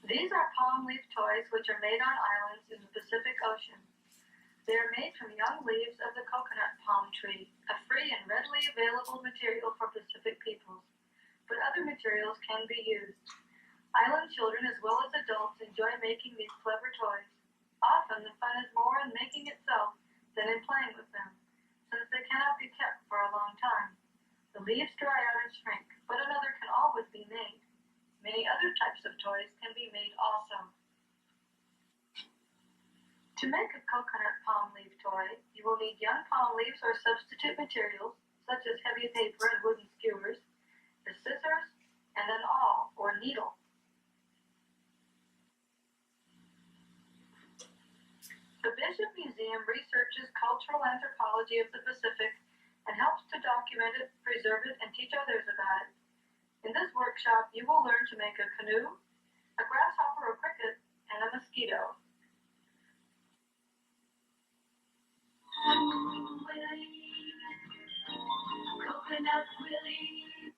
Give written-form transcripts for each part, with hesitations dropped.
These are palm leaf toys which are made on islands in the Pacific Ocean. They are made from young leaves of the coconut palm tree, a free and readily available material for Pacific peoples, but other materials can be used. Island children as well as adults enjoy making these clever toys. Often the fun is more in making itself than in playing with them, since they cannot be kept for a long time. The leaves dry out and shrink, but another can always be made. Many other types of toys can be made also. To make a coconut palm leaf toy, you will need young palm leaves or substitute materials, such as heavy paper and wooden skewers, the scissors, and an awl or needle. The Bishop Museum researches cultural anthropology of the Pacific and helps to document it, preserve it, and teach others about it. In this workshop, you will learn to make a canoe, a grasshopper or cricket, and a mosquito. Coconut Willie.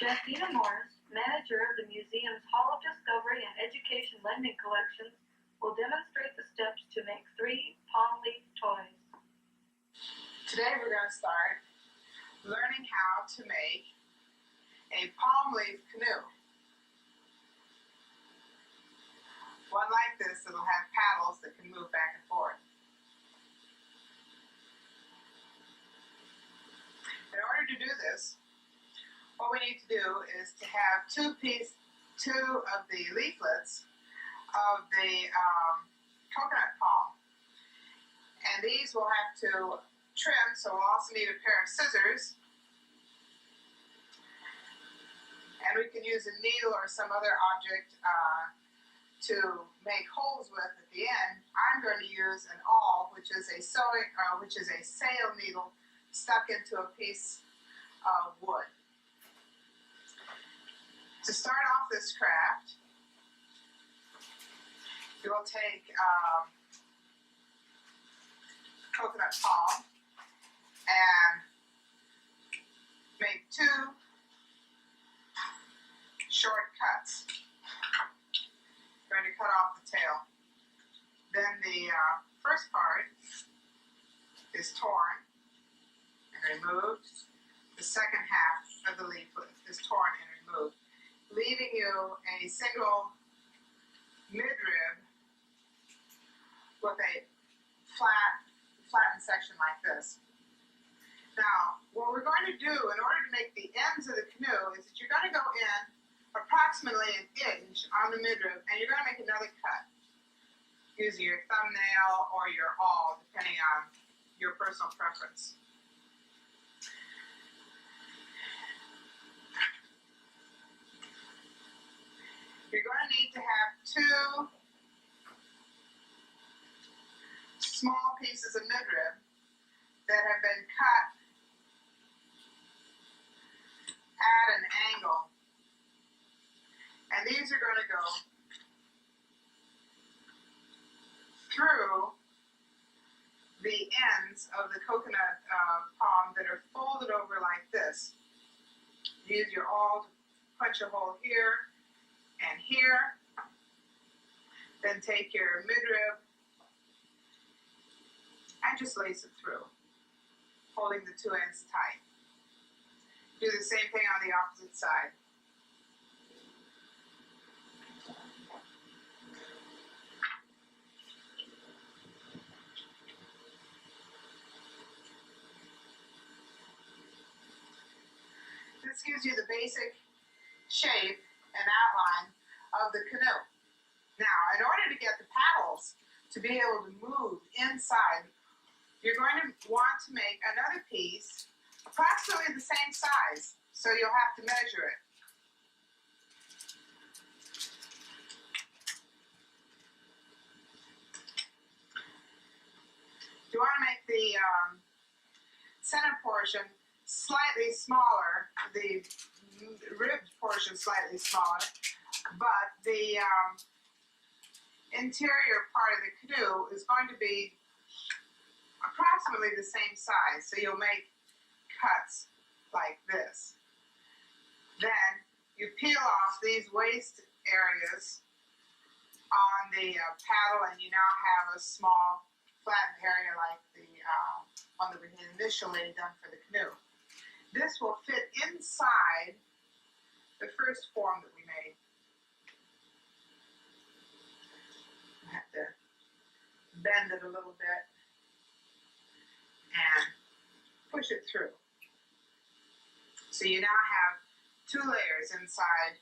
Janthina Morris, manager of the museum's Hall of Discovery and Education Lending Collections, will demonstrate the steps to make 3 palm leaf toys. Today we're going to start learning how to make a palm leaf canoe. One like this that'll have paddles that can move back and forth. In order to do this, what we need to do is to have two of the leaflets of the coconut palm. And these we'll have to trim, so we'll also need a pair of scissors. And we can use a needle or some other object to make holes with at the end. I'm going to use an awl, which is a sail needle stuck into a piece of wood. To start off this craft, you will take coconut palm and make 2 short cuts. Going to cut off the tail. Then the first part is torn and removed. The second half of the leaflet is torn and removed, leaving you a single midrib with a flattened section like this. Now, what we're going to do in order to make the ends of the canoe is that you're going to go in approximately an inch on the midrib, and you're going to make another cut using your thumbnail or your awl, depending on your personal preference. You're going to need to have 2 small pieces of midrib that have been cut at an angle. And these are going to go through the ends of the coconut palm that are folded over like this. Use your awl to punch a hole here and here. Then take your midrib and just lace it through, holding the 2 ends tight. Do the same thing on the opposite side. This gives you the basic shape and outline of the canoe. Now, in order to get the paddles to be able to move inside, you're going to want to make another piece approximately the same size, so you'll have to measure it. You want to make the center portion slightly smaller, the ribbed portion slightly smaller, but the interior part of the canoe is going to be approximately the same size, so you'll make cuts like this. Then you peel off these waste areas on the paddle, and you now have a small flat area like the one that we had initially done for the canoe. This will fit inside the first form that we made. I have to bend it a little bit and push it through. So you now have 2 layers inside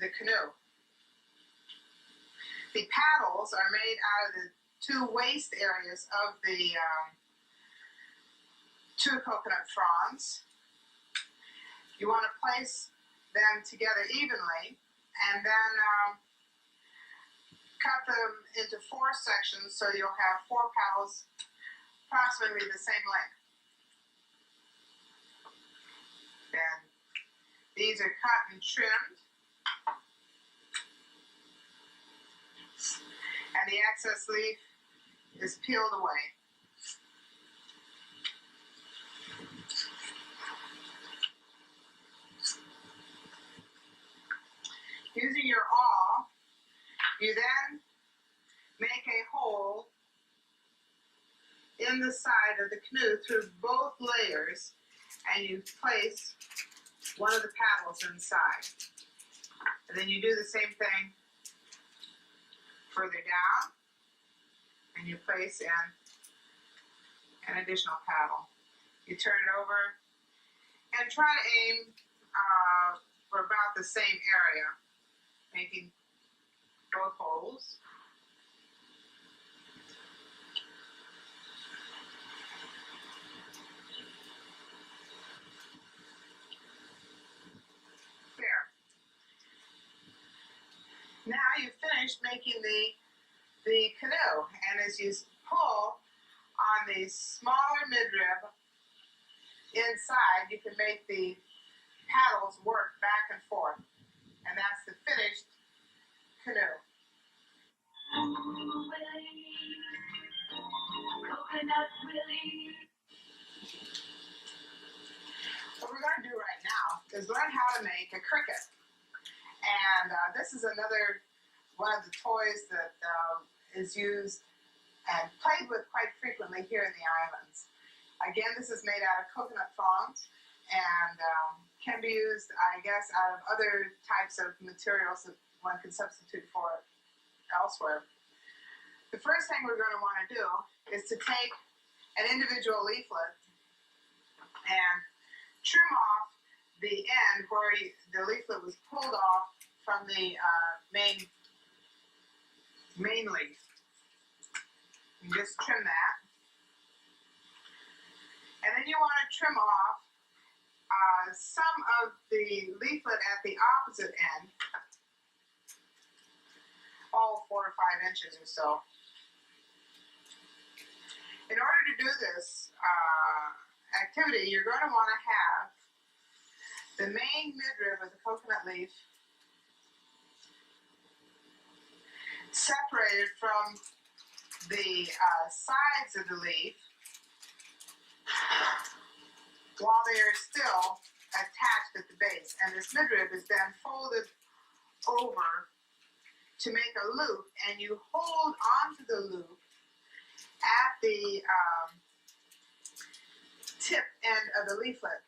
the canoe. The paddles are made out of the 2 waist areas of the 2 coconut fronds. You want to place them together evenly and then cut them into 4 sections so you'll have 4 paddles approximately the same length. Then these are cut and trimmed, and the excess leaf is peeled away. Using your awl, you then make a hole in the side of the canoe through both layers, and you place one of the paddles inside. And then you do the same thing further down, and you place in an additional paddle. You turn it over and try to aim for about the same area, making both holes. There. Now you've finished making the canoe, and as you pull on the smaller midrib inside, you can make the paddles work back and forth, and that's the finished canoe. What we're going to do right now is learn how to make a cricket. And this is another one of the toys that is used and played with quite frequently here in the islands. Again, this is made out of coconut fronds and can be used, I guess, out of other types of materials that one can substitute for it elsewhere. The first thing we're going to want to do is to take an individual leaflet and trim off the end where the leaflet was pulled off from the main leaf. You just trim that. And then you want to trim off some of the leaflet at the opposite end, all 4 or 5 inches or so. In order to do this activity, you're going to want to have the main midrib of the coconut leaf separated from the sides of the leaf while they are still attached at the base. And this midrib is then folded over to make a loop, and you hold onto the loop at the tip end of the leaflet,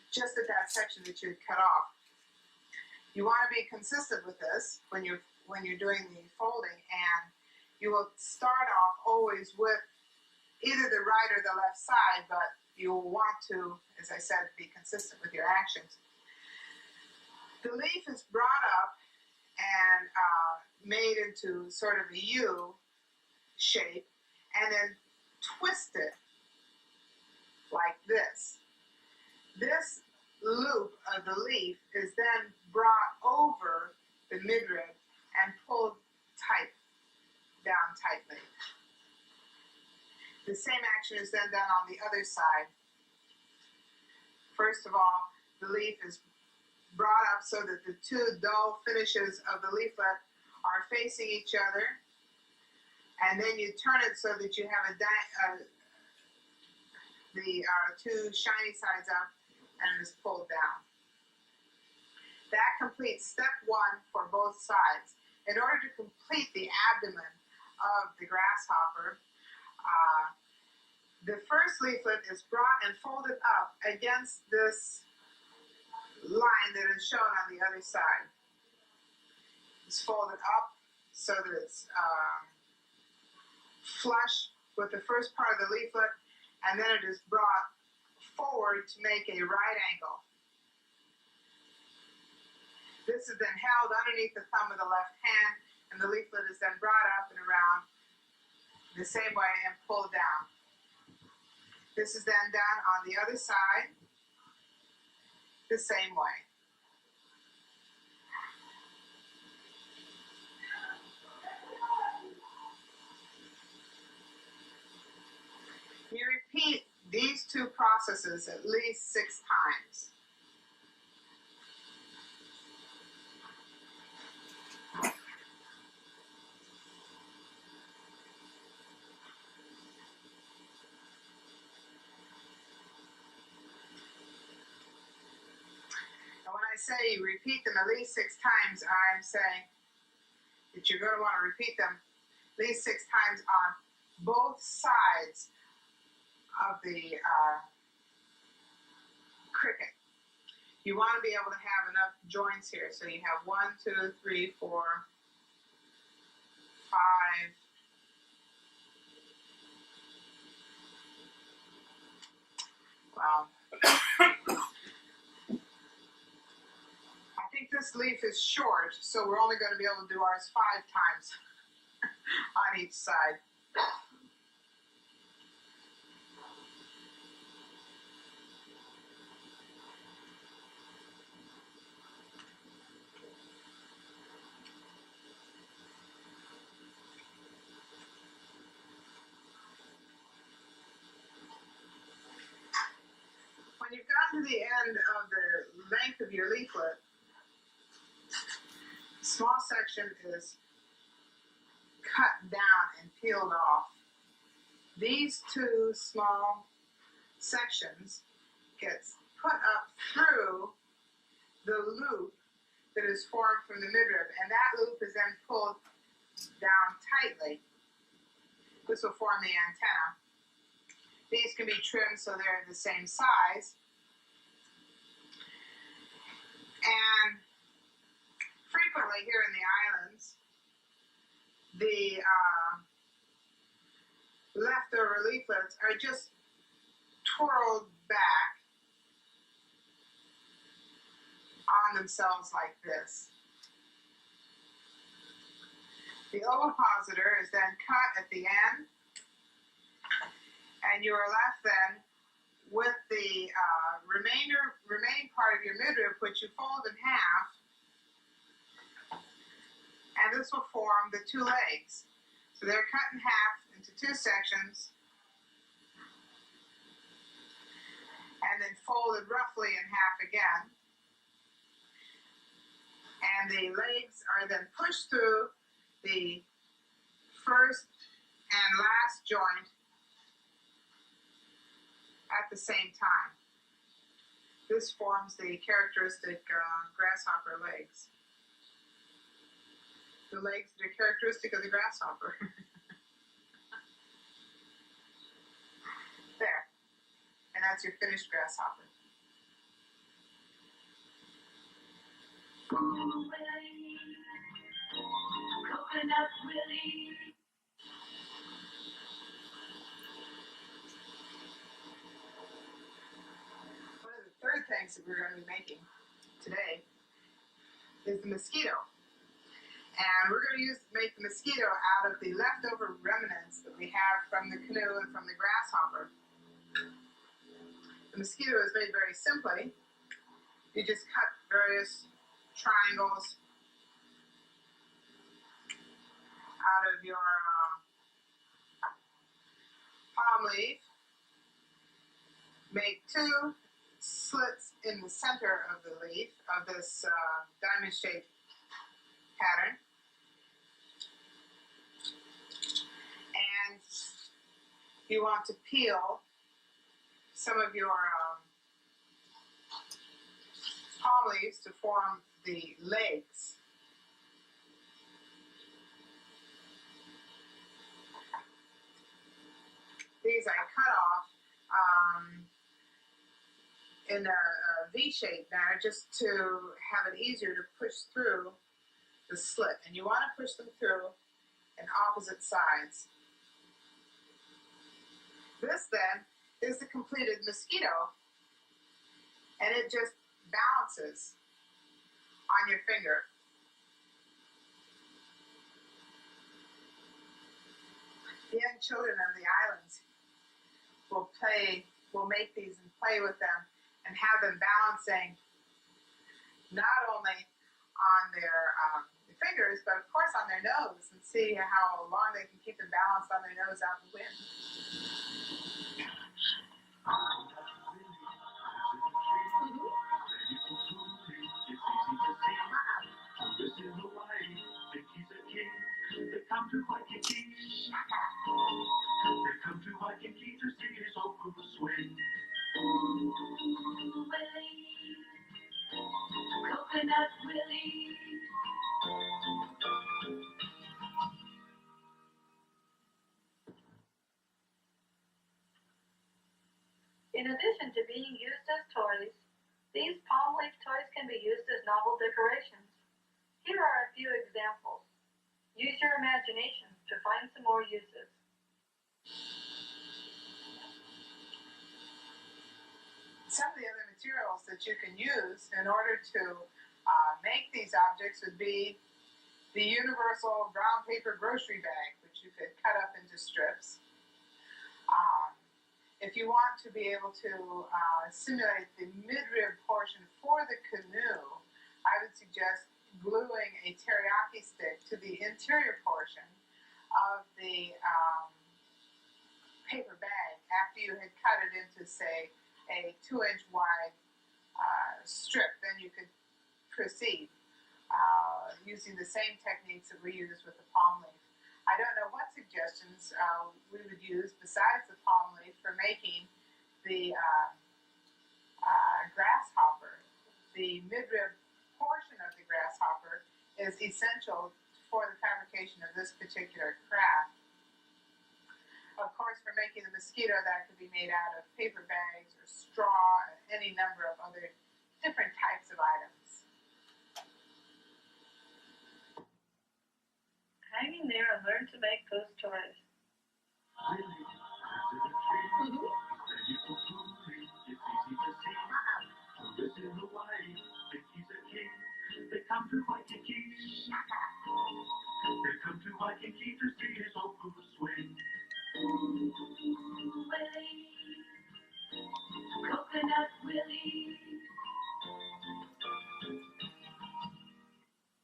just at that section that you cut off. You want to be consistent with this when you're doing the folding, and you will start off always with either the right or the left side, but you will want to, as I said, be consistent with your actions. The leaf is brought up and made into sort of a U shape, and then twisted like this. This loop of the leaf is then brought over the midrib and pulled tight, down tightly. The same action is then done on the other side. First of all, the leaf is brought up so that the 2 dull finishes of the leaflet are facing each other, and then you turn it so that you have the 2 shiny sides up, and it is pulled down. That completes step 1 for both sides. In order to complete the abdomen of the grasshopper, the first leaflet is brought and folded up against this line that is shown on the other side. It's folded up so that it's flush with the first part of the leaflet, and then it is brought forward to make a right angle. This is then held underneath the thumb of the left hand, and the leaflet is then brought up and around the same way and pulled down. This is then done on the other side the same way. You repeat these two processes at least 6 times. And when I say you repeat them at least 6 times, I'm saying that you're going to want to repeat them at least 6 times on both sides of the cricket. You want to be able to have enough joints here. So you have 1, 2, 3, 4, 5. Well, I think this leaf is short, so we're only going to be able to do ours 5 times on each side. When you've gotten to the end of the length of your leaflet, a small section is cut down and peeled off. These 2 small sections get put up through the loop that is formed from the midrib, and that loop is then pulled down tightly. This will form the antenna. These can be trimmed so they're the same size. And frequently here in the islands, the leftover leaflets are just twirled back on themselves like this. The ovipositor is then cut at the end, and you are left then with the remaining part of your midrib, which you fold in half, and this will form the 2 legs. So they're cut in half into 2 sections, and then folded roughly in half again. And the legs are then pushed through the first and last joint at the same time. This forms the characteristic grasshopper legs. The legs that are characteristic of the grasshopper. There. And that's your finished grasshopper. Coconut Willie. One of the third things that we're going to be making today is the mosquito. And we're going to make the mosquito out of the leftover remnants that we have from the canoe and from the grasshopper. The mosquito is made very simply. You just cut various triangles out of your palm leaf. Make 2 slits in the center of the leaf of this diamond-shaped pattern. And you want to peel some of your palm leaves to form the legs. These I cut off in a V-shaped manner just to have it easier to push through the slit. And you want to push them through in opposite sides. This then is the completed mosquito, and it just balances on your finger. The young children of the islands will make these and play with them and have them balancing not only on their fingers, but of course on their nose, and see how long they can keep them balanced on their nose out in the wind. Coconut Willie. In addition to being used as toys, these palm leaf toys can be used as novel decorations. Here are a few examples. Use your imagination to find some more uses. Some of the other materials that you can use in order to make these objects would be the universal brown paper grocery bag, which you could cut up into strips. If you want to be able to simulate the midrib portion for the canoe, I would suggest gluing a teriyaki stick to the interior portion of the paper bag after you had cut it into, say, a 2-inch wide strip. Then you could proceed using the same techniques that we use with the palm leaf. I don't know what suggestions we would use besides the palm leaf for making the grasshopper. The midrib portion of the grasshopper is essential for the fabrication of this particular craft. Of course, for making the mosquito, that could be made out of paper bags or straw and any number of other different types of items. Hang in there and learn to make those toys. Willie, Coconut Willie.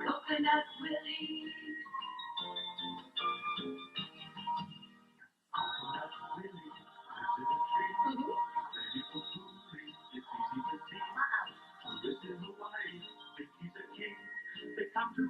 Coconut Willie. They come to